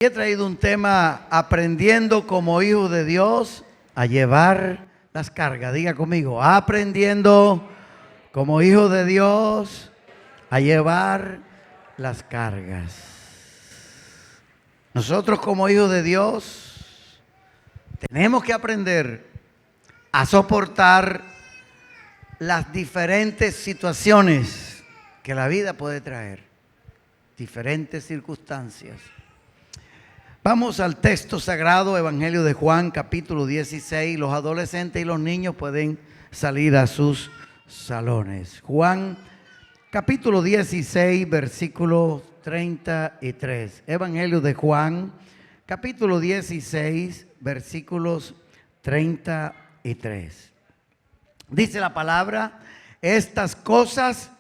He traído un tema: aprendiendo como hijo de Dios a llevar las cargas. Diga conmigo: aprendiendo como hijo de Dios a llevar las cargas. Nosotros como hijos de Dios tenemos que aprender a soportar las diferentes situaciones que la vida puede traer, diferentes circunstancias. Vamos al texto sagrado, Evangelio de Juan, capítulo 16. Los adolescentes y los niños pueden salir a sus salones. Juan, capítulo 16, versículo 33. Evangelio de Juan, capítulo 16, versículos 33. Dice la palabra: estas cosas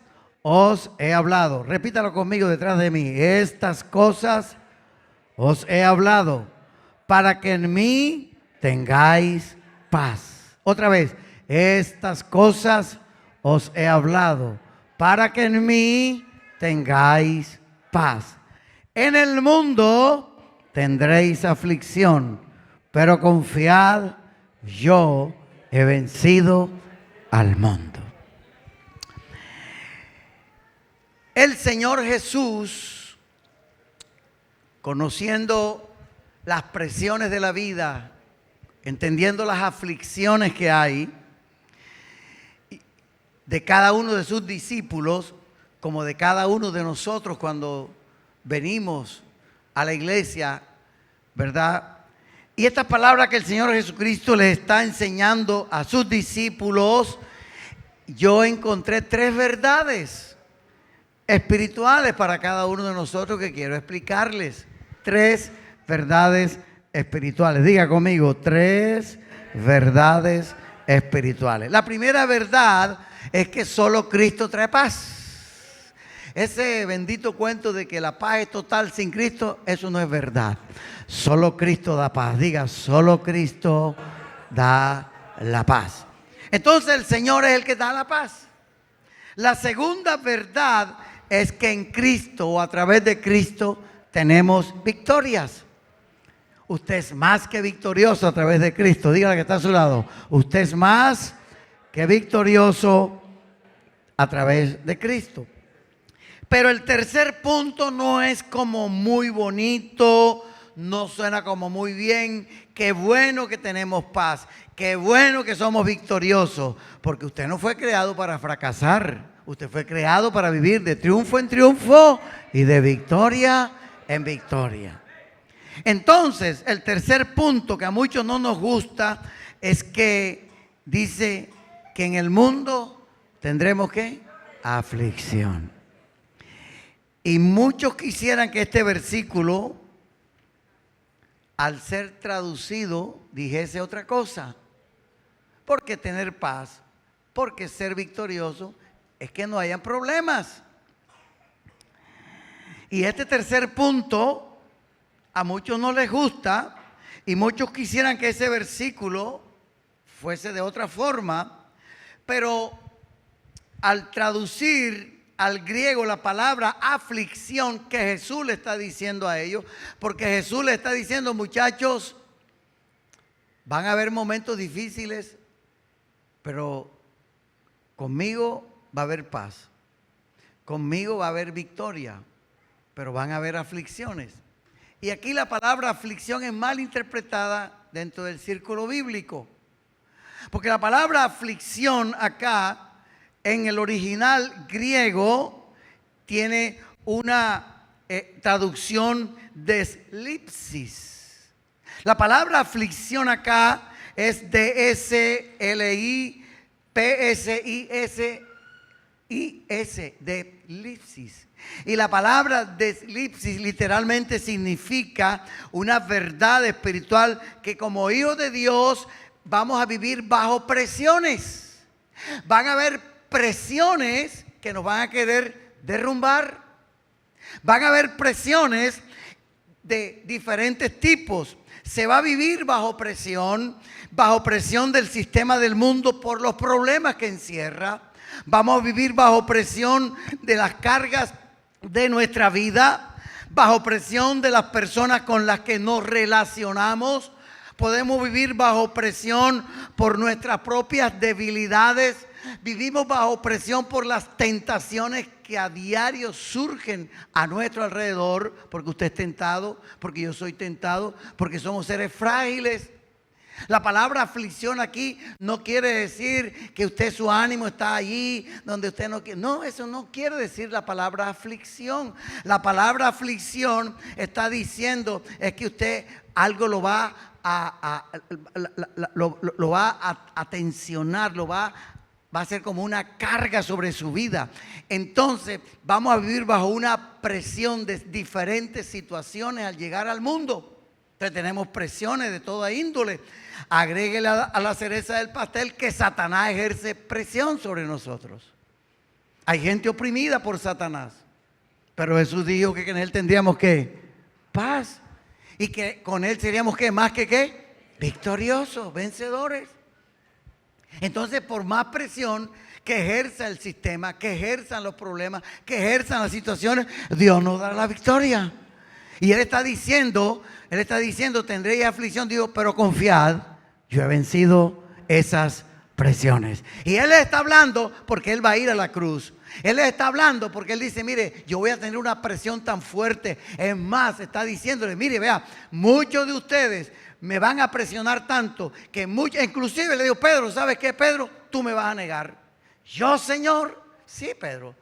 os he hablado. Repítalo conmigo detrás de mí. Estas cosas os he hablado para que en mí tengáis paz. Otra vez, estas cosas os he hablado para que en mí tengáis paz. En el mundo tendréis aflicción, pero confiad, yo he vencido al mundo. El Señor Jesús, conociendo las presiones de la vida, entendiendo las aflicciones que hay de cada uno de sus discípulos, como de cada uno de nosotros cuando venimos a la iglesia, ¿verdad? Y esta palabra que el Señor Jesucristo les está enseñando a sus discípulos, yo encontré tres verdades espirituales para cada uno de nosotros que quiero explicarles. Tres verdades espirituales. Diga conmigo: tres verdades espirituales. La primera verdad es que solo Cristo trae paz. Ese bendito cuento de que la paz es total sin Cristo, eso no es verdad. Solo Cristo da paz. Diga: solo Cristo da la paz. Entonces el Señor es el que da la paz. La segunda verdad es que en Cristo o a través de Cristo tenemos victorias. Usted es más que victorioso a través de Cristo. Dígale que está a su lado: usted es más que victorioso a través de Cristo. Pero el tercer punto no es como muy bonito, no suena como muy bien. Qué bueno que tenemos paz, qué bueno que somos victoriosos, porque usted no fue creado para fracasar. Usted fue creado para vivir de triunfo en triunfo y de victoria en victoria. Entonces, el tercer punto que a muchos no nos gusta es que dice que en el mundo tendremos ¿qué? Aflicción. Y muchos quisieran que este versículo, al ser traducido, dijese otra cosa. Porque tener paz, porque ser victorioso, es que no hayan problemas. Y este tercer punto a muchos no les gusta, y muchos quisieran que ese versículo fuese de otra forma, pero al traducir al griego la palabra aflicción, que Jesús le está diciendo a ellos, porque Jesús le está diciendo: muchachos, van a haber momentos difíciles, pero conmigo va a haber paz, conmigo va a haber victoria, pero van a haber aflicciones. Y aquí la palabra aflicción es mal interpretada dentro del círculo bíblico, porque la palabra aflicción acá en el original griego tiene una traducción deslipsis. La palabra aflicción acá es D-S-L-I-P-S-I-S-I-S, deslipsis. Y la palabra deslipsis literalmente significa una verdad espiritual que como hijos de Dios vamos a vivir bajo presiones. Van a haber presiones que nos van a querer derrumbar. Van a haber presiones de diferentes tipos. Se va a vivir bajo presión del sistema del mundo por los problemas que encierra. Vamos a vivir bajo presión de las cargas de nuestra vida. bajo presión de las personas con las que nos relacionamos. Podemos vivir bajo presión por nuestras propias debilidades. Vivimos bajo presión por las tentaciones que a diario surgen a nuestro alrededor, porque usted es tentado, porque yo soy tentado, porque somos seres frágiles. La palabra aflicción aquí no quiere decir que usted, su ánimo está allí donde usted no quiere. No, eso no quiere decir la palabra aflicción. La palabra aflicción está diciendo es que usted algo lo va lo va a tensionar, va a ser como una carga sobre su vida. Entonces vamos a vivir bajo una presión de diferentes situaciones al llegar al mundo. Entonces tenemos presiones de toda índole. Agréguele a la cereza del pastel que Satanás ejerce presión sobre nosotros. Hay gente oprimida por Satanás, pero Jesús dijo que en él tendríamos que paz y que con él seríamos que más que qué, victoriosos, vencedores. Entonces, por más presión que ejerza el sistema, que ejerzan los problemas, que ejerzan las situaciones, Dios nos da la victoria. Y Él está diciendo, tendréis aflicción, digo, pero confiad, yo he vencido esas presiones. Y Él les está hablando porque Él va a ir a la cruz. Él les está hablando porque Él dice, mire, yo voy a tener una presión tan fuerte. Es más, está diciéndole, mire, vea, muchos de ustedes me van a presionar tanto que inclusive le digo, Pedro, ¿sabes qué, Pedro? Tú me vas a negar. ¿Yo, Señor? Sí, Pedro.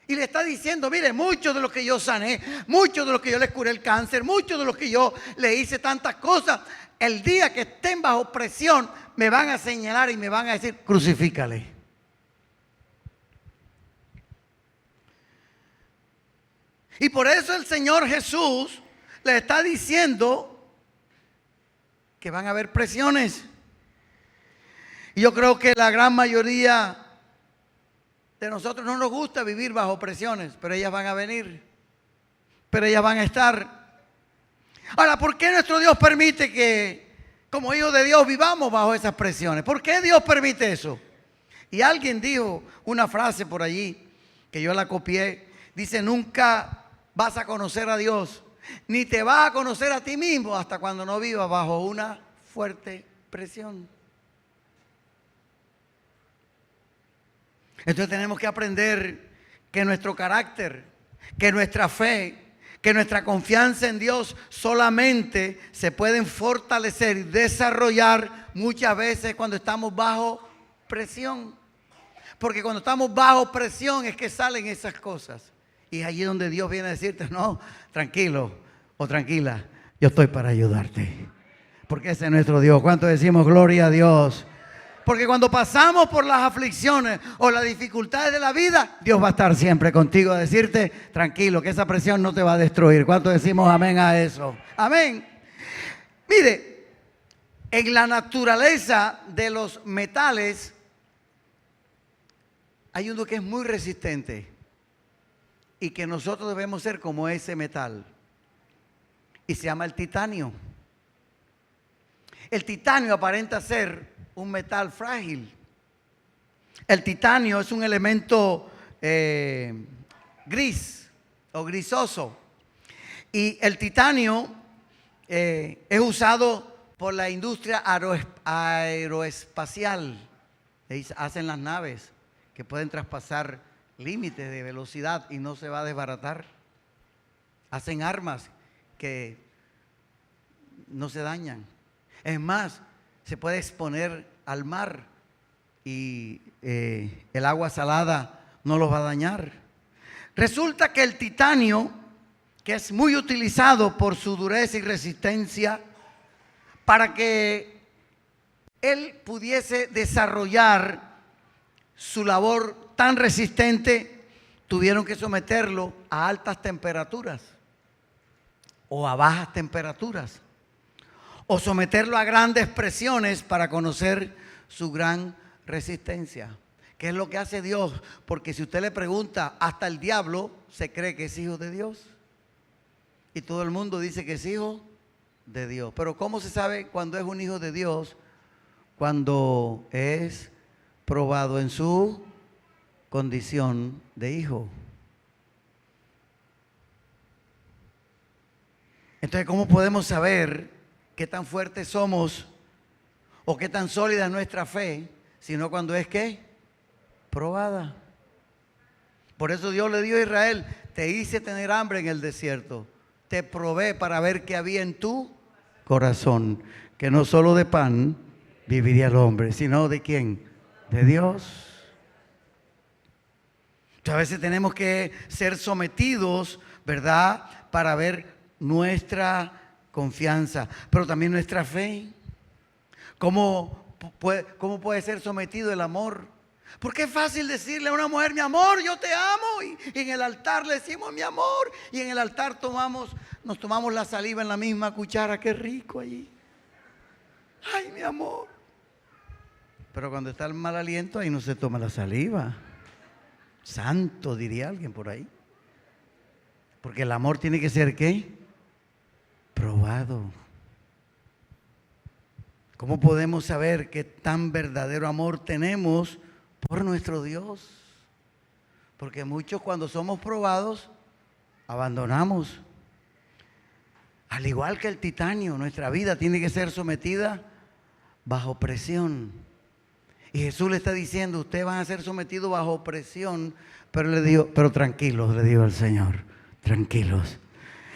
Y le está diciendo, mire, muchos de los que yo sané, muchos de los que yo les curé el cáncer, muchos de los que yo le hice tantas cosas, el día que estén bajo presión me van a señalar y me van a decir, crucifícale. Y por eso el Señor Jesús le está diciendo que van a haber presiones. Y yo creo que la gran mayoría de nosotros no nos gusta vivir bajo presiones, pero ellas van a venir, pero ellas van a estar. Ahora, ¿por qué nuestro Dios permite que como hijos de Dios vivamos bajo esas presiones? ¿Por qué Dios permite eso? Y alguien dijo una frase por allí, que yo la copié, dice, nunca vas a conocer a Dios, ni te vas a conocer a ti mismo hasta cuando no vivas bajo una fuerte presión. Entonces tenemos que aprender que nuestro carácter, que nuestra fe, que nuestra confianza en Dios solamente se pueden fortalecer y desarrollar muchas veces cuando estamos bajo presión. Porque cuando estamos bajo presión es que salen esas cosas. Y es allí donde Dios viene a decirte, no, tranquilo o tranquila, yo estoy para ayudarte. Porque ese es nuestro Dios. ¿Cuánto decimos gloria a Dios? Porque cuando pasamos por las aflicciones o las dificultades de la vida, Dios va a estar siempre contigo a decirte, tranquilo, que esa presión no te va a destruir. ¿Cuánto decimos amén a eso? Amén. Mire, en la naturaleza de los metales hay uno que es muy resistente y que nosotros debemos ser como ese metal. Y se llama el titanio. El titanio aparenta ser un metal frágil. El titanio es un elemento gris o grisoso. Y el titanio es usado por la industria aeroespacial. Hacen las naves que pueden traspasar límites de velocidad y no se va a desbaratar. Hacen armas que no se dañan. Es más, se puede exponer al mar y el agua salada no los va a dañar. Resulta que el titanio, que es muy utilizado por su dureza y resistencia, para que él pudiese desarrollar su labor tan resistente, tuvieron que someterlo a altas temperaturas o a bajas temperaturas, o someterlo a grandes presiones para conocer su gran resistencia. ¿Qué es lo que hace Dios? Porque si usted le pregunta, hasta el diablo se cree que es hijo de Dios. Y todo el mundo dice que es hijo de Dios. Pero ¿cómo se sabe cuando es un hijo de Dios? Cuando es probado en su condición de hijo. Entonces, ¿cómo podemos saber qué tan fuertes somos o qué tan sólida es nuestra fe? Sino cuando es ¿qué? Probada. Por eso Dios le dijo a Israel: te hice tener hambre en el desierto, te probé para ver qué había en tu corazón, que no solo de pan viviría el hombre, sino ¿de quién? De Dios. Entonces, a veces tenemos que ser sometidos, ¿verdad? Para ver nuestra confianza, pero también nuestra fe. ¿Cómo puede ser sometido el amor? Porque es fácil decirle a una mujer: mi amor, yo te amo, y en el altar le decimos mi amor, y en el altar nos tomamos la saliva en la misma cuchara. Qué rico allí. Ay, mi amor. Pero cuando está el mal aliento, ahí no se toma la saliva. Santo, diría alguien por ahí. Porque el amor tiene que ser ¿qué? Probado. ¿Cómo podemos saber qué tan verdadero amor tenemos por nuestro Dios? Porque muchos, cuando somos probados, abandonamos. Al igual que el titanio, nuestra vida tiene que ser sometida bajo presión. Y Jesús le está diciendo: ustedes van a ser sometidos bajo presión. Pero le dijo: pero tranquilos, le dijo el Señor, tranquilos.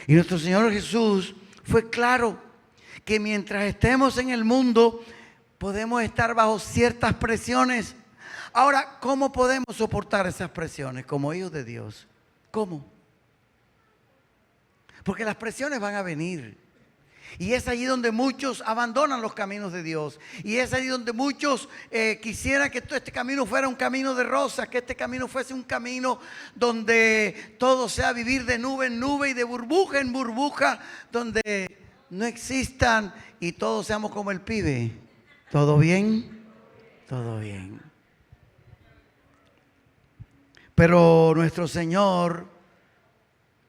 Y nuestro Señor Jesús fue claro que mientras estemos en el mundo podemos estar bajo ciertas presiones. Ahora, ¿cómo podemos soportar esas presiones como hijos de Dios? ¿Cómo? Porque las presiones van a venir. Y es allí donde muchos abandonan los caminos de Dios. Y es allí donde muchos quisieran que todo este camino fuera un camino de rosas, que este camino fuese un camino donde todo sea vivir de nube en nube y de burbuja en burbuja, donde no existan y todos seamos como el pibe. ¿Todo bien? Todo bien. Pero nuestro Señor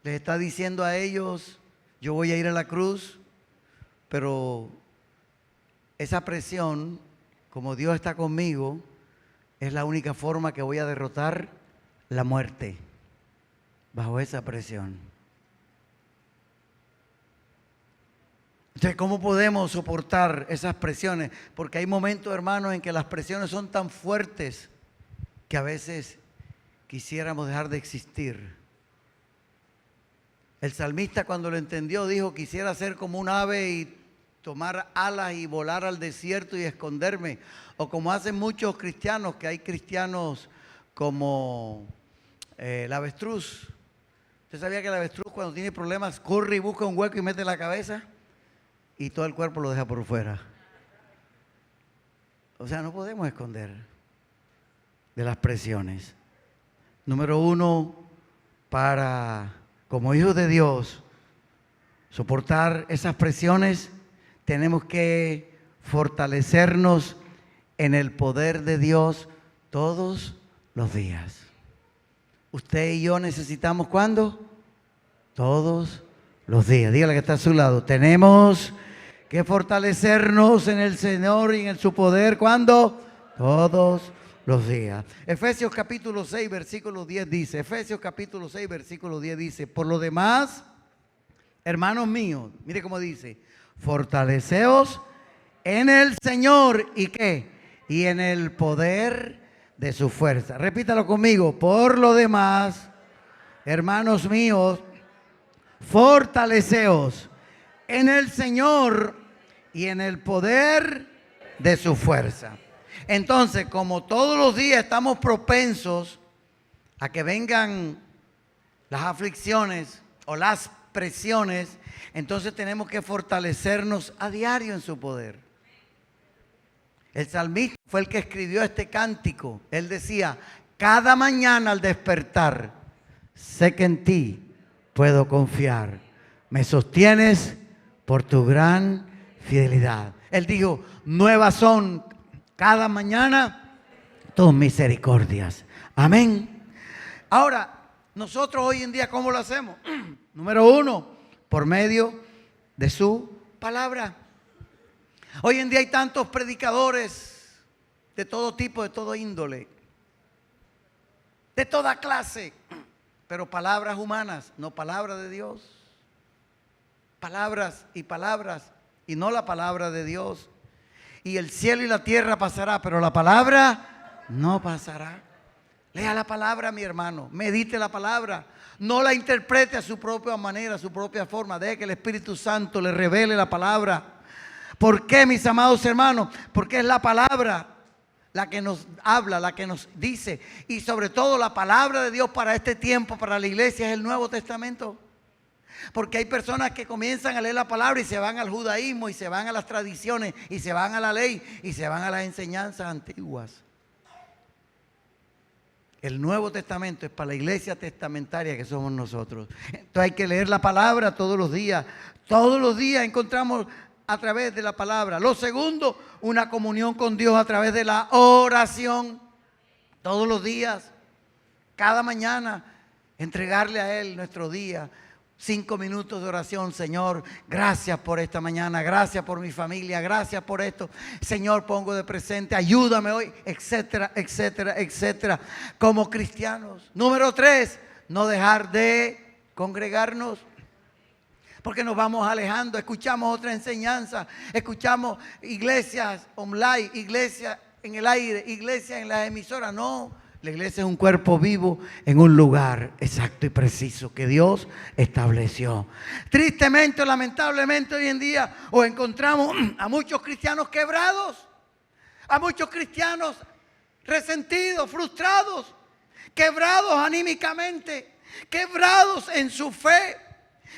les está diciendo a ellos: yo voy a ir a la cruz, pero esa presión, como Dios está conmigo, es la única forma que voy a derrotar la muerte, bajo esa presión. Entonces, ¿cómo podemos soportar esas presiones? Porque hay momentos, hermanos, en que las presiones son tan fuertes que a veces quisiéramos dejar de existir. El salmista, cuando lo entendió, dijo: quisiera ser como un ave y tomar alas y volar al desierto y esconderme. O como hacen muchos cristianos, que hay cristianos como el avestruz. ¿Usted sabía que el avestruz, cuando tiene problemas, corre y busca un hueco y mete la cabeza y todo el cuerpo lo deja por fuera? O sea, no podemos esconder de las presiones. Número uno, para, como hijos de Dios, soportar esas presiones, tenemos que fortalecernos en el poder de Dios todos los días. Usted y yo necesitamos, ¿cuándo? Todos los días. Dígale que está a su lado: tenemos que fortalecernos en el Señor y en su poder. ¿Cuándo? Todos los días. Efesios capítulo 6, versículo 10 dice, Efesios capítulo 6, versículo 10 dice: por lo demás, hermanos míos, mire cómo dice: fortaleceos en el Señor. ¿Y qué? Y en el poder de su fuerza. Repítalo conmigo: por lo demás, hermanos míos, fortaleceos en el Señor y en el poder de su fuerza. Entonces, como todos los días estamos propensos a que vengan las aflicciones o las presiones, entonces tenemos que fortalecernos a diario en su poder. El salmista fue el que escribió este cántico. Él decía: cada mañana al despertar, sé que en ti puedo confiar. Me sostienes por tu gran fidelidad. Él dijo: nuevas son cada mañana tus misericordias. Amén. Ahora, nosotros hoy en día, ¿cómo lo hacemos? Número uno, por medio de su palabra. Hoy en día hay tantos predicadores de todo tipo, de todo índole, de toda clase, pero palabras humanas, no palabra de Dios. palabras y palabras, y no la palabra de Dios. Y el cielo y la tierra pasará, pero la palabra no pasará. Lea la palabra, mi hermano, medite la palabra. No la interprete a su propia manera, a su propia forma. Deje que el Espíritu Santo le revele la palabra. ¿Por qué, mis amados hermanos? Porque es la palabra la que nos habla, la que nos dice. Y sobre todo la palabra de Dios para este tiempo, para la iglesia, es el Nuevo Testamento. Porque hay personas que comienzan a leer la palabra y se van al judaísmo, y se van a las tradiciones, y se van a la ley, y se van a las enseñanzas antiguas. El Nuevo Testamento es para la iglesia testamentaria que somos nosotros. Entonces hay que leer la palabra todos los días. Todos los días encontramos a través de la palabra. Lo segundo, una comunión con Dios a través de la oración. Todos los días, cada mañana, entregarle a Él nuestro día. 5 minutos de oración. Señor, gracias por esta mañana, gracias por mi familia, gracias por esto. Señor, pongo de presente, ayúdame hoy, etcétera, etcétera, etcétera. Como cristianos. Número 3, no dejar de congregarnos. Porque nos vamos alejando, escuchamos otra enseñanza, escuchamos iglesias online, iglesias en el aire, iglesias en las emisoras. No. La iglesia es un cuerpo vivo en un lugar exacto y preciso que Dios estableció. Tristemente, lamentablemente, hoy en día os encontramos a muchos cristianos quebrados, a muchos cristianos resentidos, frustrados, quebrados anímicamente, quebrados en su fe.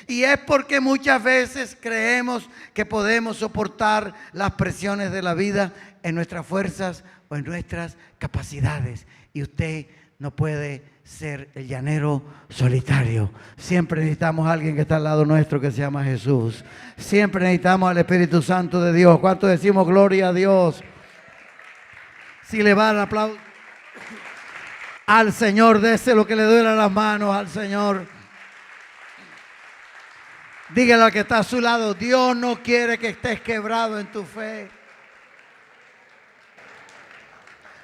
Y es porque muchas veces creemos que podemos soportar las presiones de la vida en nuestras fuerzas o en nuestras capacidades. Y usted no puede ser el llanero solitario. Siempre necesitamos a alguien que está al lado nuestro, que se llama Jesús. Siempre necesitamos al Espíritu Santo de Dios. ¿Cuánto decimos gloria a Dios? Si le va el aplauso al Señor, dese lo que le duele a las manos al Señor. Dígale al que está a su lado: Dios no quiere que estés quebrado en tu fe.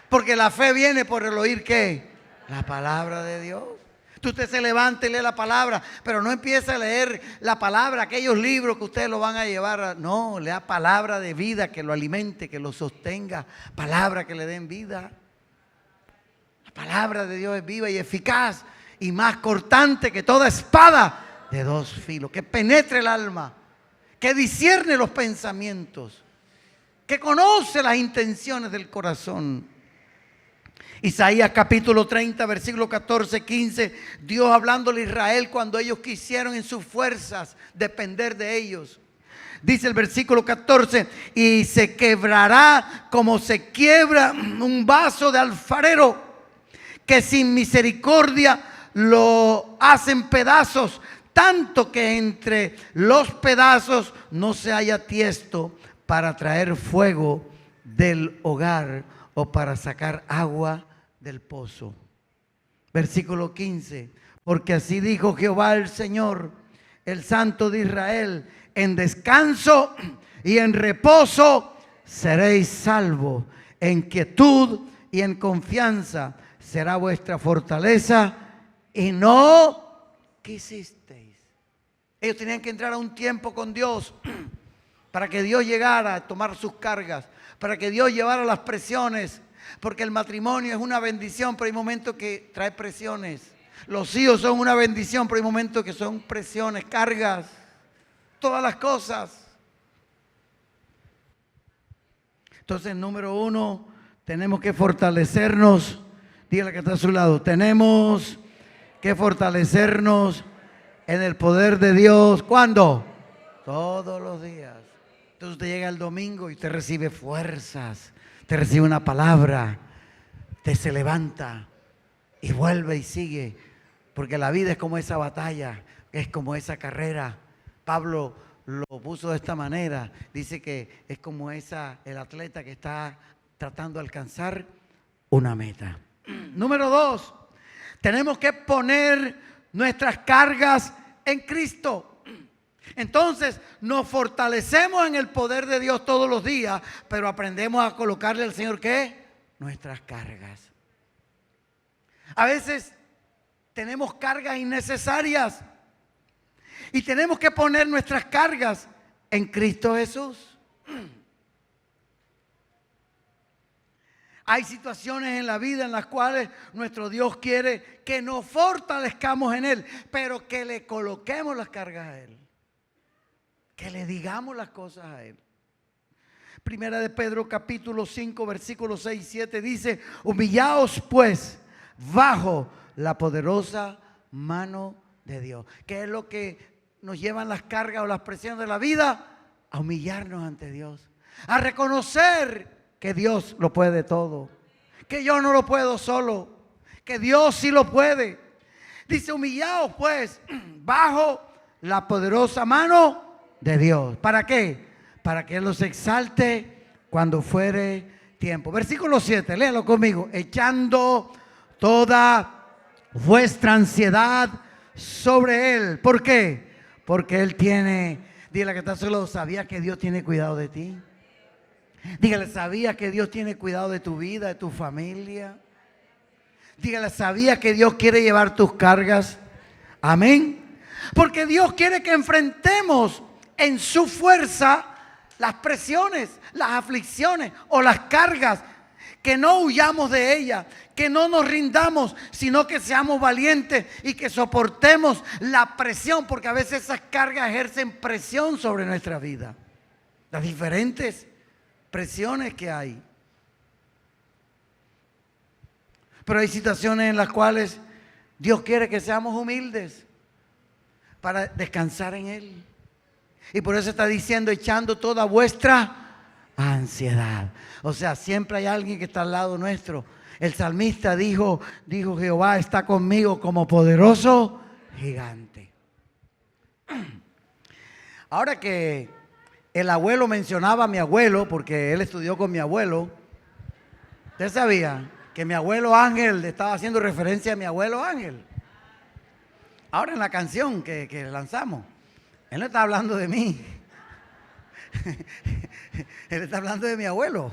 Porque la fe viene por el oír, ¿qué? La palabra de Dios. Usted se levanta y lee la palabra, pero no empiece a leer la palabra, aquellos libros que ustedes lo van a llevar. No, lea palabra de vida que lo alimente, que lo sostenga. Palabra que le den vida. La palabra de Dios es viva y eficaz y más cortante que toda espada de 2 filos. Que penetre el alma, que discierne los pensamientos, que conoce las intenciones del corazón. Isaías capítulo 30, versículo 14, 15, Dios hablándole a Israel cuando ellos quisieron en sus fuerzas depender de ellos. Dice el versículo 14: y se quebrará como se quiebra un vaso de alfarero, que sin misericordia lo hacen pedazos, tanto que entre los pedazos no se haya tiesto para traer fuego del hogar o para sacar agua del pozo. Versículo 15: porque así dijo Jehová el Señor, el Santo de Israel: en descanso y en reposo seréis salvos, en quietud y en confianza será vuestra fortaleza, y no quisisteis. Ellos tenían que entrar a un tiempo con Dios para que Dios llegara a tomar sus cargas, para que Dios llevara las presiones. Porque el matrimonio es una bendición, pero hay momentos que trae presiones. Los hijos son una bendición, pero hay momentos que son presiones, cargas, todas las cosas. Entonces, número 1, tenemos que fortalecernos. Dígale que está a su lado: tenemos que fortalecernos en el poder de Dios. ¿Cuándo? Todos los días. Entonces usted llega el domingo y usted recibe fuerzas. Te recibe una palabra, te se levanta y vuelve y sigue. Porque la vida es como esa batalla, es como esa carrera. Pablo lo puso de esta manera. Dice que es como el atleta que está tratando de alcanzar una meta. Número 2, tenemos que poner nuestras cargas en Cristo. Entonces nos fortalecemos en el poder de Dios todos los días, pero aprendemos a colocarle al Señor, ¿qué? Nuestras cargas. A veces tenemos cargas innecesarias Y tenemos que poner nuestras cargas en Cristo Jesús. Hay situaciones en la vida en las cuales nuestro Dios quiere que nos fortalezcamos en Él, pero que le coloquemos las cargas a Él. Que le digamos las cosas a Él. Primera de Pedro capítulo 5 versículos 6 y 7 dice: humillaos pues bajo la poderosa mano de Dios. ¿Qué es lo que nos llevan las cargas o las presiones de la vida? A humillarnos ante Dios, a reconocer que Dios lo puede todo, que yo no lo puedo solo, que Dios sí lo puede. Dice: humillaos pues bajo la poderosa mano de Dios. ¿Para qué? Para que Él los exalte cuando fuere tiempo. Versículo 7, léalo conmigo. Echando toda vuestra ansiedad sobre Él. ¿Por qué? Porque Él tiene, dile que está solo, ¿sabía que Dios tiene cuidado de ti? Dígale: ¿sabía que Dios tiene cuidado de tu vida, de tu familia? Dígale: ¿sabía que Dios quiere llevar tus cargas? Amén. Porque Dios quiere que enfrentemos en su fuerza las presiones, las aflicciones o las cargas. Que no huyamos de ellas, que no nos rindamos, sino que seamos valientes y que soportemos la presión, porque a veces esas cargas ejercen presión sobre nuestra vida. Las diferentes presiones que hay. Pero hay situaciones en las cuales Dios quiere que seamos humildes para descansar en Él. Y por eso está diciendo: echando toda vuestra ansiedad. O sea, siempre hay alguien que está al lado nuestro. El salmista dijo: Jehová está conmigo como poderoso gigante. Ahora que el abuelo mencionaba a mi abuelo, porque él estudió con mi abuelo, ¿usted sabía que mi abuelo Ángel estaba haciendo referencia a mi abuelo Ángel? Ahora en la canción que lanzamos, él no está hablando de mí. Él está hablando de mi abuelo.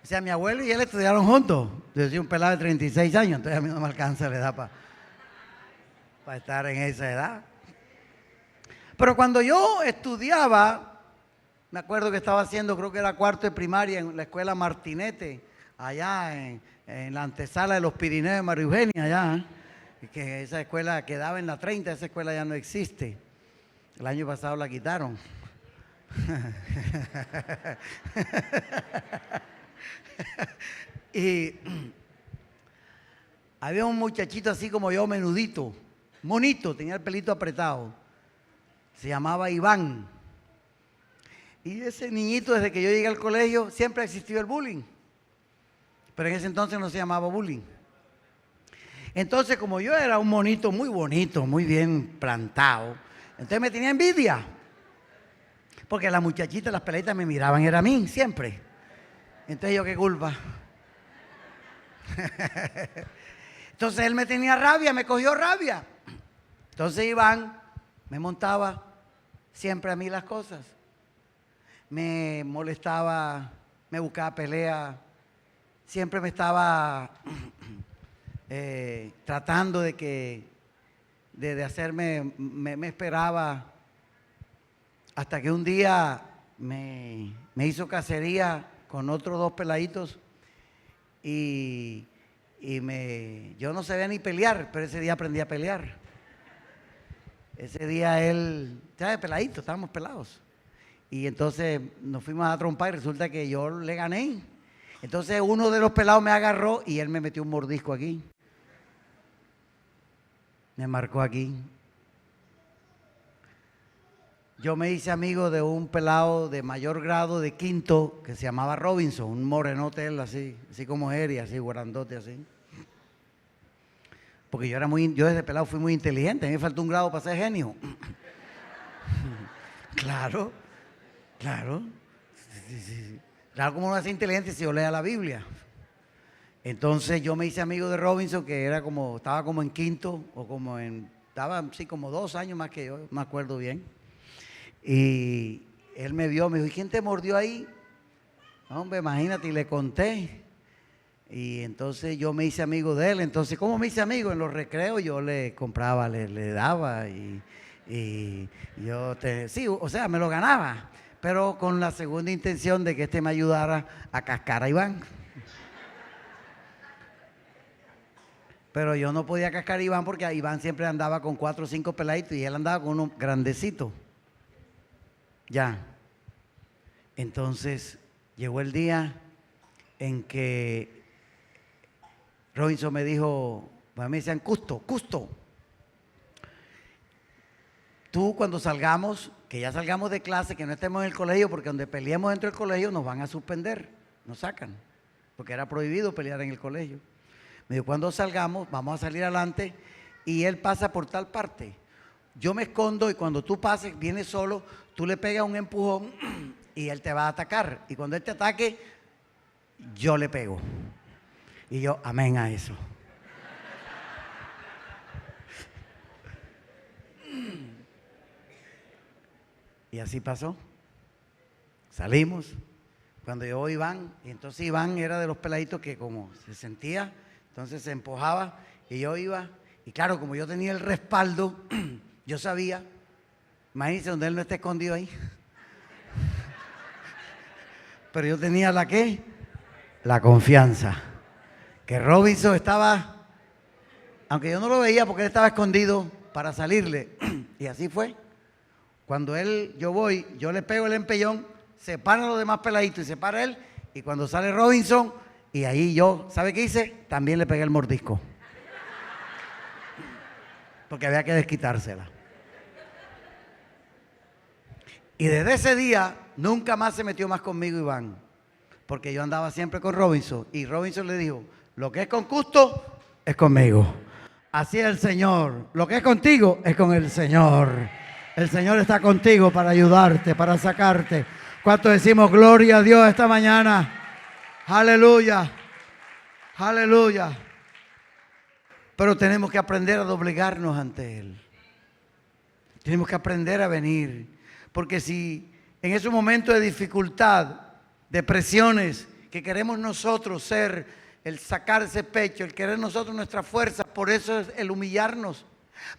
O sea, mi abuelo y él estudiaron juntos. Yo soy un pelado de 36 años, entonces a mí no me alcanza la edad para estar en esa edad. Pero cuando yo estudiaba, me acuerdo que estaba haciendo, creo que era cuarto de primaria en la escuela Martinete, allá en la antesala de los Pirineos de María Eugenia, allá, que esa escuela quedaba en la 30, esa escuela ya no existe. El año pasado la quitaron. Y había un muchachito así como yo, menudito, monito, tenía el pelito apretado. Se llamaba Iván. Y ese niñito, desde que yo llegué al colegio, siempre existió el bullying. Pero en ese entonces no se llamaba bullying. Entonces, como yo era un monito muy bonito, muy bien plantado, entonces me tenía envidia. Porque las muchachitas, las peladitas me miraban, era a mí, siempre. Entonces yo, ¿qué culpa? Entonces él me tenía rabia, me cogió rabia. Entonces Iván me montaba siempre a mí las cosas. Me molestaba, me buscaba pelea. Siempre me estaba tratando de hacerme, me esperaba. Hasta que un día me hizo cacería con otros dos peladitos y yo no sabía ni pelear, pero ese día aprendí a pelear. Ese día él, ¿sabes? Peladito, estábamos pelados. Y entonces nos fuimos a trompar y resulta que yo le gané. Entonces uno de los pelados me agarró y él me metió un mordisco aquí. Me marcó aquí. Yo me hice amigo de un pelado de mayor grado de quinto que se llamaba Robinson, un morenote él así como Eri, así grandote así. Porque yo desde pelado fui muy inteligente, a mí me faltó un grado para ser genio. Claro. Sí. Claro, como uno es inteligente si yo lea la Biblia. Entonces yo me hice amigo de Robinson, que estaba como en quinto, estaba así como 2 años más que yo, me acuerdo bien. Y él me vio, me dijo: ¿y quién te mordió ahí? Hombre, imagínate, y le conté. Y entonces yo me hice amigo de él. Entonces, ¿cómo me hice amigo? En los recreos yo le compraba, le daba. Y Y sí, o sea, me lo ganaba, pero con la segunda intención de que este me ayudara a cascar a Iván. Pero yo no podía cascar a Iván porque Iván siempre andaba con 4 o 5 peladitos y él andaba con uno grandecito. Ya. Entonces llegó el día en que Robinson me dijo, me decían, Custo, tú cuando salgamos, que ya salgamos de clase, que no estemos en el colegio, porque donde peleemos dentro del colegio nos van a suspender, nos sacan, porque era prohibido pelear en el colegio. Me dijo, cuando salgamos, vamos a salir adelante y él pasa por tal parte. Yo me escondo y cuando tú pases, vienes solo, tú le pegas un empujón y él te va a atacar. Y cuando él te ataque, yo le pego. Y yo, amén a eso. Y así pasó. Salimos. Cuando llegó Iván, y entonces Iván era de los peladitos que como se sentía, entonces se empujaba y yo iba. Y claro, como yo tenía el respaldo, yo sabía, imagínense donde él no esté escondido ahí. Pero yo tenía la ¿qué? La confianza. Que Robinson estaba, aunque yo no lo veía porque él estaba escondido para salirle. Y así fue. Cuando yo voy, yo le pego el empellón, se paran los demás peladitos y se para él. Y cuando sale Robinson, y ahí yo, ¿sabe qué hice? También le pegué el mordisco. Porque había que desquitársela. Y desde ese día, nunca más se metió más conmigo Iván. Porque yo andaba siempre con Robinson. Y Robinson le dijo, lo que es con Custo, es conmigo. Así es el Señor. Lo que es contigo, es con el Señor. El Señor está contigo para ayudarte, para sacarte. ¿Cuántos decimos gloria a Dios esta mañana? Aleluya. Aleluya. Pero tenemos que aprender a doblegarnos ante Él. Tenemos que aprender a venir. Porque si en esos momentos de dificultad, de presiones, que queremos nosotros ser, el sacar ese pecho, el querer nosotros nuestra fuerza, por eso es el humillarnos.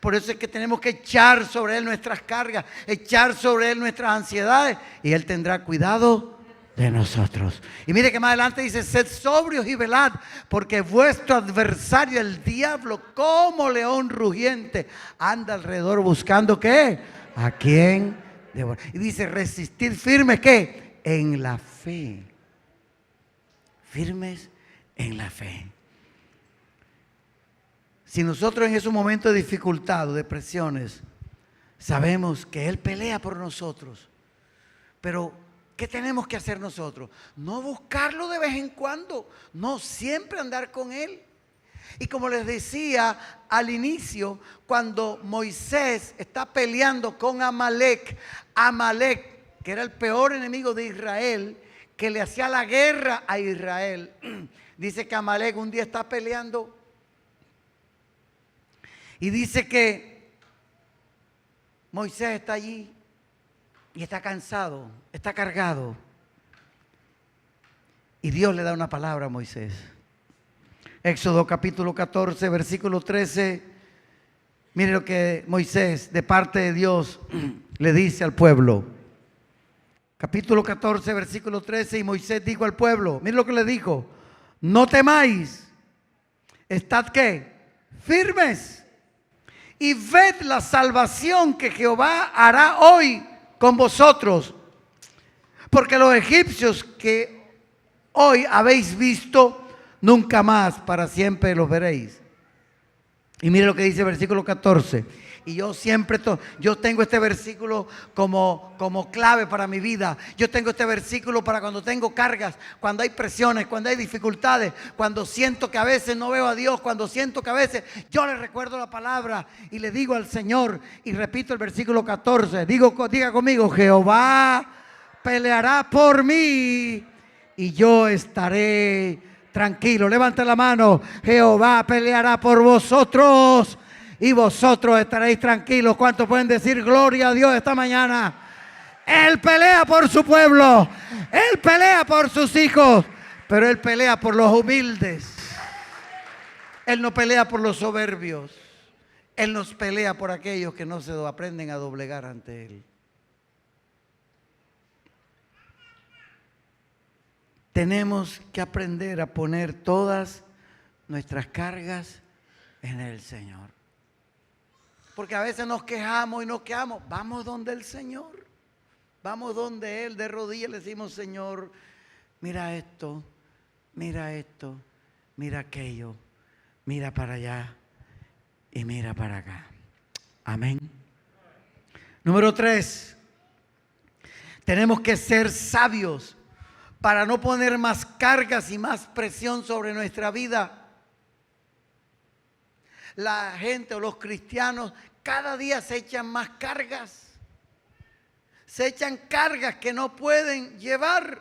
Por eso es que tenemos que echar sobre Él nuestras cargas, echar sobre Él nuestras ansiedades y Él tendrá cuidado de nosotros. Y mire que más adelante dice, sed sobrios y velad, porque vuestro adversario, el diablo, como león rugiente, anda alrededor buscando ¿qué? ¿A quién devorar? Y dice, resistir firmes ¿qué? En la fe. Firmes en la fe. Si nosotros en esos momentos de dificultad o de presiones sabemos que Él pelea por nosotros, pero ¿qué tenemos que hacer nosotros? No buscarlo de vez en cuando, no siempre andar con Él. Y como les decía al inicio, cuando Moisés está peleando con Amalek, que era el peor enemigo de Israel, que le hacía la guerra a Israel, dice que Amalek un día está peleando y dice que Moisés está allí y está cansado, está cargado. Y Dios le da una palabra a Moisés. Éxodo capítulo 14, versículo 13. Mire lo que Moisés, de parte de Dios, le dice al pueblo. Capítulo 14, versículo 13. Y Moisés dijo al pueblo, mire lo que le dijo. No temáis. ¿Estad qué? Firmes. Y ved la salvación que Jehová hará hoy con vosotros. Porque los egipcios que hoy habéis visto, nunca más para siempre los veréis. Y mire lo que dice el versículo 14. Y yo siempre, yo tengo este versículo como clave para mi vida. Yo tengo este versículo para cuando tengo cargas, cuando hay presiones, cuando hay dificultades, cuando siento que a veces no veo a Dios, cuando siento que a veces yo le recuerdo la palabra y le digo al Señor, y repito el versículo 14, diga conmigo, Jehová peleará por mí y yo estaré tranquilo. Levanta la mano, Jehová peleará por vosotros y vosotros estaréis tranquilos. ¿Cuántos pueden decir gloria a Dios esta mañana? Él pelea por su pueblo, Él pelea por sus hijos, pero Él pelea por los humildes. Él no pelea por los soberbios. Él nos pelea por aquellos que no se aprenden a doblegar ante Él. Tenemos que aprender a poner todas nuestras cargas en el Señor. Porque a veces nos quejamos y nos quejamos. Vamos donde el Señor. Vamos donde Él, de rodillas le decimos: Señor, mira esto, mira aquello, mira para allá y mira para acá. Amén. Número 3. Tenemos que ser sabios para no poner más cargas y más presión sobre nuestra vida. La gente o los cristianos cada día se echan más cargas. Se echan cargas que no pueden llevar.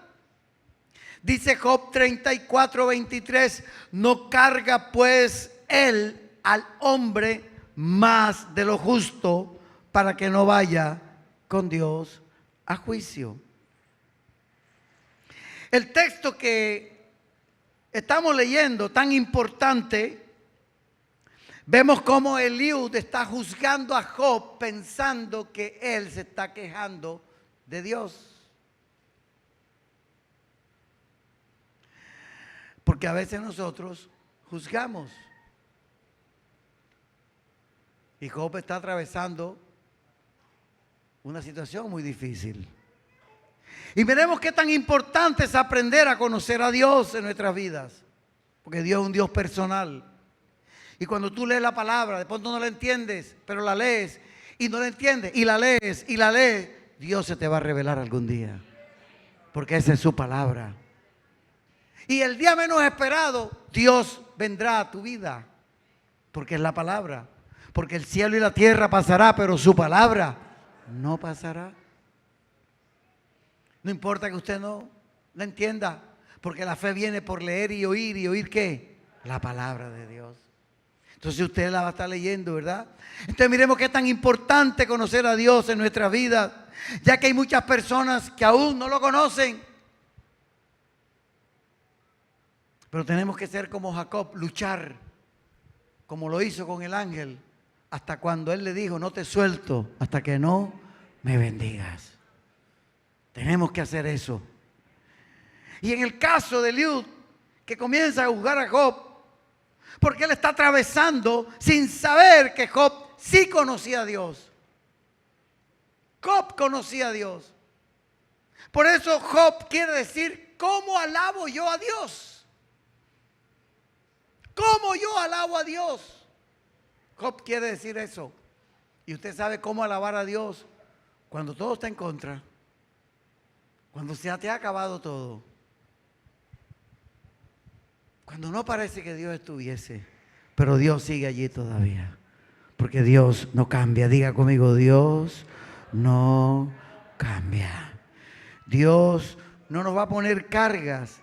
Dice Job 34:23, no carga pues él al hombre más de lo justo para que no vaya con Dios a juicio. El texto que estamos leyendo, tan importante, vemos cómo Eliud está juzgando a Job pensando que él se está quejando de Dios. Porque a veces nosotros juzgamos. Y Job está atravesando una situación muy difícil. Y veremos qué tan importante es aprender a conocer a Dios en nuestras vidas. Porque Dios es un Dios personal. Y cuando tú lees la palabra, de pronto no la entiendes, pero la lees y no la entiendes, y la lees, Dios se te va a revelar algún día. Porque esa es su palabra. Y el día menos esperado, Dios vendrá a tu vida. Porque es la palabra. Porque el cielo y la tierra pasará, pero su palabra no pasará. No importa que usted no la entienda, porque la fe viene por leer y oír ¿qué? La palabra de Dios. Entonces usted la va a estar leyendo, ¿verdad? Entonces miremos qué tan importante conocer a Dios en nuestra vida, ya que hay muchas personas que aún no lo conocen. Pero tenemos que ser como Jacob, luchar, como lo hizo con el ángel, hasta cuando él le dijo: no te suelto hasta que no me bendigas. Tenemos que hacer eso. Y en el caso de Eliud, que comienza a juzgar a Job, porque él está atravesando sin saber que Job sí conocía a Dios. Job conocía a Dios. Por eso Job quiere decir: ¿cómo alabo yo a Dios? ¿Cómo yo alabo a Dios? Job quiere decir eso. Y usted sabe cómo alabar a Dios cuando todo está en contra. Cuando se te ha acabado todo. Cuando no parece que Dios estuviese, pero Dios sigue allí todavía. Porque Dios no cambia. Diga conmigo: Dios no cambia. Dios no nos va a poner cargas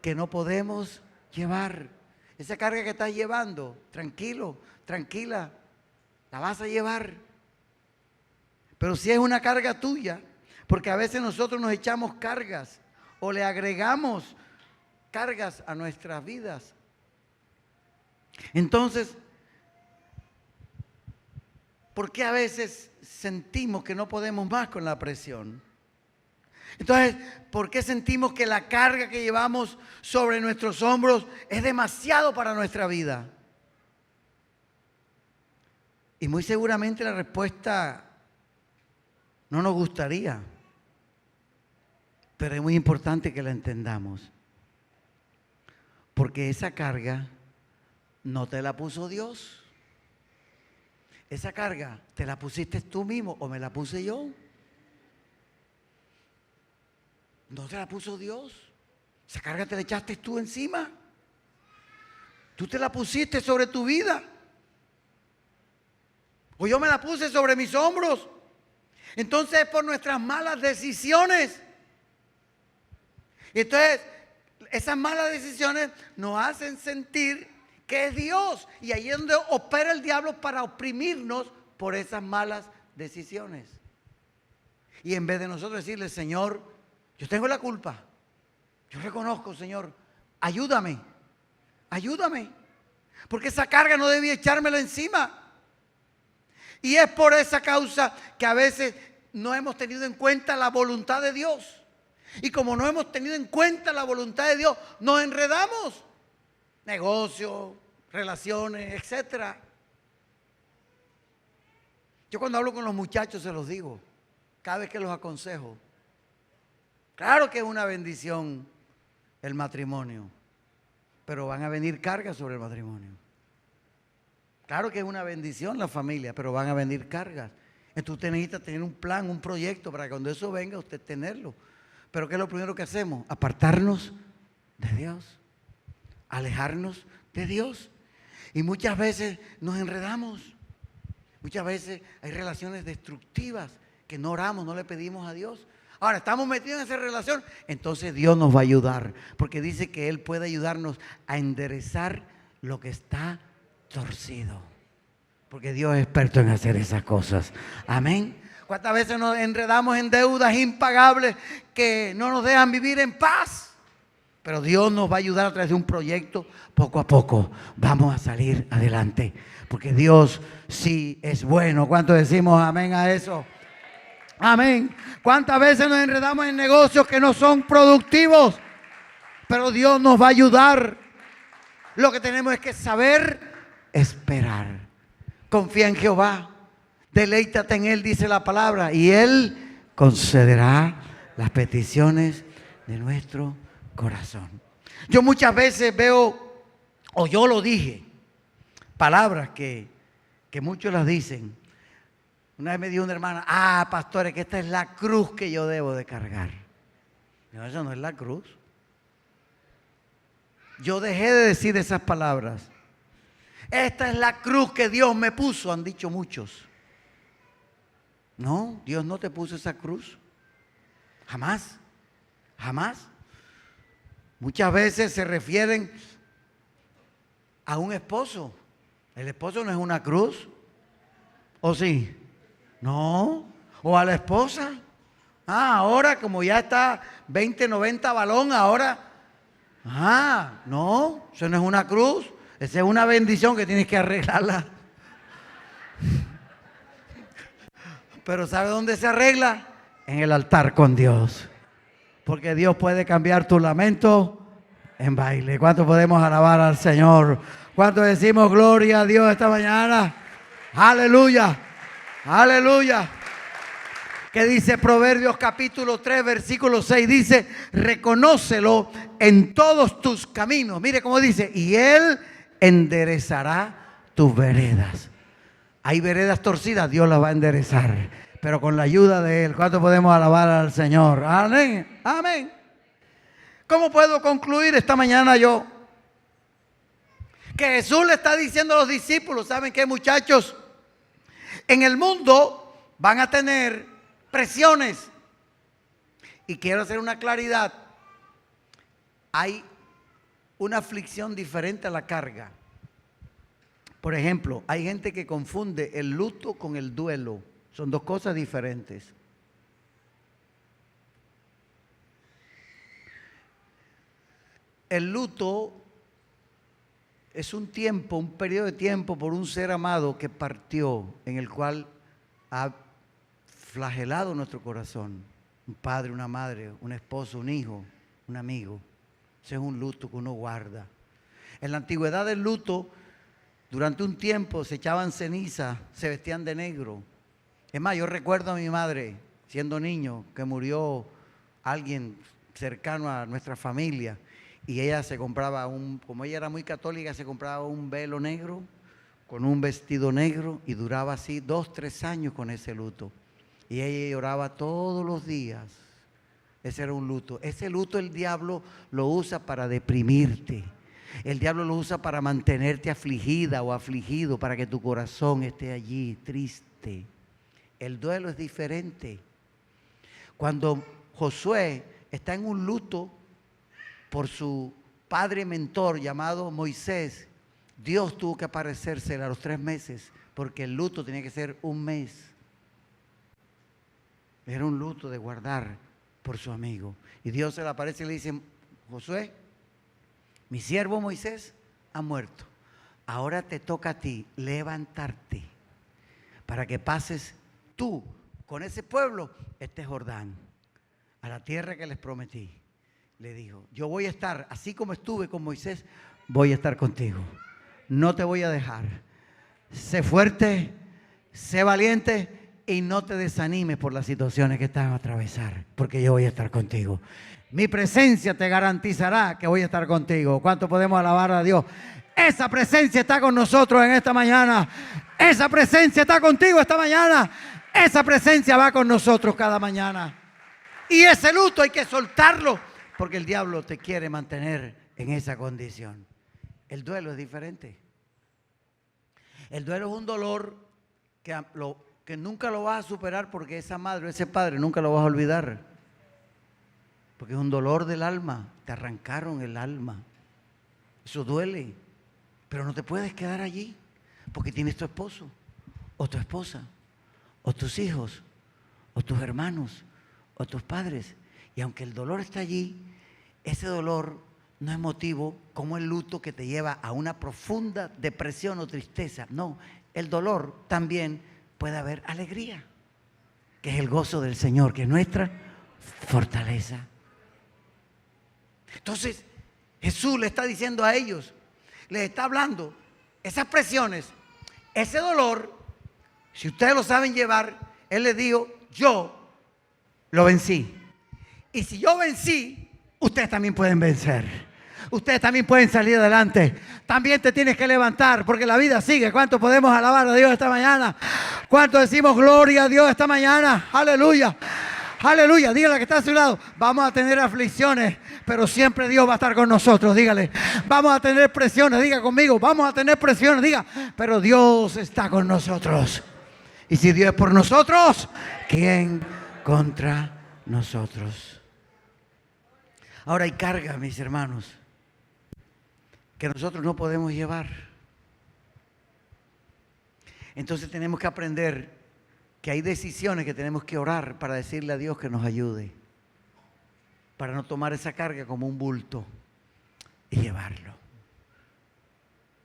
que no podemos llevar. Esa carga que estás llevando, tranquilo, tranquila, la vas a llevar. Pero si es una carga tuya, porque a veces nosotros nos echamos cargas o le agregamos cargas a nuestras vidas. Entonces, ¿por qué a veces sentimos que no podemos más con la presión? Entonces, ¿por qué sentimos que la carga que llevamos sobre nuestros hombros es demasiado para nuestra vida? Y muy seguramente la respuesta no nos gustaría. Pero es muy importante que la entendamos. Porque esa carga no te la puso Dios. Esa carga te la pusiste tú mismo o me la puse yo. No te la puso Dios. Esa carga te la echaste tú encima. Tú te la pusiste sobre tu vida. O yo me la puse sobre mis hombros. Entonces es por nuestras malas decisiones. Entonces, esas malas decisiones nos hacen sentir que es Dios. Y ahí es donde opera el diablo para oprimirnos por esas malas decisiones. Y en vez de nosotros decirle: Señor, yo tengo la culpa. Yo reconozco, Señor, ayúdame. Ayúdame. Porque esa carga no debía echármela encima. Y es por esa causa que a veces no hemos tenido en cuenta la voluntad de Dios. Y como no hemos tenido en cuenta la voluntad de Dios, nos enredamos. Negocios, relaciones, etcétera. Yo cuando hablo con los muchachos se los digo, cada vez que los aconsejo. Claro que es una bendición el matrimonio, pero van a venir cargas sobre el matrimonio. Claro que es una bendición la familia, pero van a venir cargas. Entonces usted necesita tener un plan, un proyecto para que cuando eso venga usted tenerlo. Pero ¿qué es lo primero que hacemos? Apartarnos de Dios, alejarnos de Dios. Y muchas veces nos enredamos. Muchas veces hay relaciones destructivas que no oramos, no le pedimos a Dios. Ahora, estamos metidos en esa relación, entonces Dios nos va a ayudar, porque dice que Él puede ayudarnos a enderezar lo que está torcido, porque Dios es experto en hacer esas cosas. Amén. ¿Cuántas veces nos enredamos en deudas impagables que no nos dejan vivir en paz? Pero Dios nos va a ayudar a través de un proyecto. Poco a poco vamos a salir adelante, porque Dios sí es bueno. ¿Cuántos decimos amén a eso? Amén. ¿Cuántas veces nos enredamos en negocios que no son productivos? Pero Dios nos va a ayudar. Lo que tenemos es que saber esperar. Confía en Jehová. Deleítate en Él, dice la palabra, y Él concederá las peticiones de nuestro corazón. Yo muchas veces veo, o yo lo dije, palabras que muchos las dicen. Una vez me dijo una hermana, pastores, que esta es la cruz que yo debo de cargar. No, eso no es la cruz. Yo dejé de decir esas palabras. Esta es la cruz que Dios me puso, han dicho muchos. No, Dios no te puso esa cruz. Jamás, jamás. Muchas veces se refieren a un esposo. El esposo no es una cruz. ¿O sí? No. ¿O a la esposa? Ahora como ya está 20-90 balón, ahora. No, eso no es una cruz. Esa es una bendición que tienes que arreglarla. Pero ¿sabe dónde se arregla? En el altar con Dios. Porque Dios puede cambiar tu lamento en baile. ¿Cuánto podemos alabar al Señor? ¿Cuánto decimos gloria a Dios esta mañana? Aleluya. Aleluya. ¿Qué dice Proverbios capítulo 3 versículo 6? Dice, reconócelo en todos tus caminos. Mire cómo dice, y Él enderezará tus veredas. Hay veredas torcidas, Dios las va a enderezar, pero con la ayuda de Él. ¿Cuánto podemos alabar al Señor? Amén, amén. ¿Cómo puedo concluir esta mañana yo? Que Jesús le está diciendo a los discípulos, ¿saben qué, muchachos? En el mundo van a tener presiones. Y quiero hacer una claridad. Hay una aflicción diferente a la carga. Por ejemplo, hay gente que confunde el luto con el duelo. Son dos cosas diferentes. El luto es un tiempo, un periodo de tiempo por un ser amado que partió, en el cual ha flagelado nuestro corazón. Un padre, una madre, un esposo, un hijo, un amigo. Ese es un luto que uno guarda. En la antigüedad el luto, durante un tiempo se echaban ceniza, se vestían de negro. Es más, yo recuerdo a mi madre, siendo niño, que murió alguien cercano a nuestra familia. Y ella se compraba como ella era muy católica, se compraba un velo negro con un vestido negro y duraba así 2-3 años con ese luto. Y ella lloraba todos los días. Ese era un luto. Ese luto el diablo lo usa para deprimirte. El diablo lo usa para mantenerte afligida o afligido, para que tu corazón esté allí triste. El duelo es diferente. Cuando Josué está en un luto por su padre mentor llamado Moisés, Dios tuvo que aparecérsele a los 3 meses, porque el luto tenía que ser 1 mes. Era un luto de guardar por su amigo. Y Dios se le aparece y le dice, Josué, mi siervo Moisés ha muerto. Ahora te toca a ti levantarte. para que pases tú con ese pueblo este Jordán, a la tierra que les prometí. Le dijo, yo voy a estar, así como estuve con Moisés, voy a estar contigo. No te voy a dejar. Sé fuerte, sé valiente y no te desanimes por las situaciones que estás a atravesar, porque yo voy a estar contigo. Mi presencia te garantizará que voy a estar contigo. ¿Cuánto podemos alabar a Dios? Esa presencia está con nosotros en esta mañana. Esa presencia está contigo esta mañana. Esa presencia va con nosotros cada mañana. Y ese luto hay que soltarlo, porque el diablo te quiere mantener en esa condición. El duelo es diferente. El duelo es un dolor que nunca lo vas a superar, porque esa madre o ese padre nunca lo vas a olvidar. Porque es un dolor del alma. Te arrancaron el alma. Eso duele. Pero no te puedes quedar allí, porque tienes tu esposo, o tu esposa, o tus hijos, o tus hermanos, o tus padres. Y aunque el dolor está allí, ese dolor no es motivo como el luto que te lleva a una profunda depresión o tristeza. No, el dolor también puede haber alegría, que es el gozo del Señor, que es nuestra fortaleza. Entonces, Jesús le está diciendo a ellos, les está hablando, esas presiones, ese dolor, si ustedes lo saben llevar, Él les dijo, yo lo vencí. Y si yo vencí, ustedes también pueden vencer. Ustedes también pueden salir adelante. También te tienes que levantar, porque la vida sigue. ¿Cuánto podemos alabar a Dios esta mañana? ¿Cuánto decimos gloria a Dios esta mañana? Aleluya. Aleluya, dígale a que está a su lado, vamos a tener aflicciones, pero siempre Dios va a estar con nosotros. Dígale, vamos a tener presiones, diga conmigo, vamos a tener presiones, diga, pero Dios está con nosotros. Y si Dios es por nosotros, ¿quién contra nosotros? Ahora hay cargas, mis hermanos, que nosotros no podemos llevar. Entonces tenemos que aprender que hay decisiones que tenemos que orar para decirle a Dios que nos ayude, para no tomar esa carga como un bulto y llevarlo.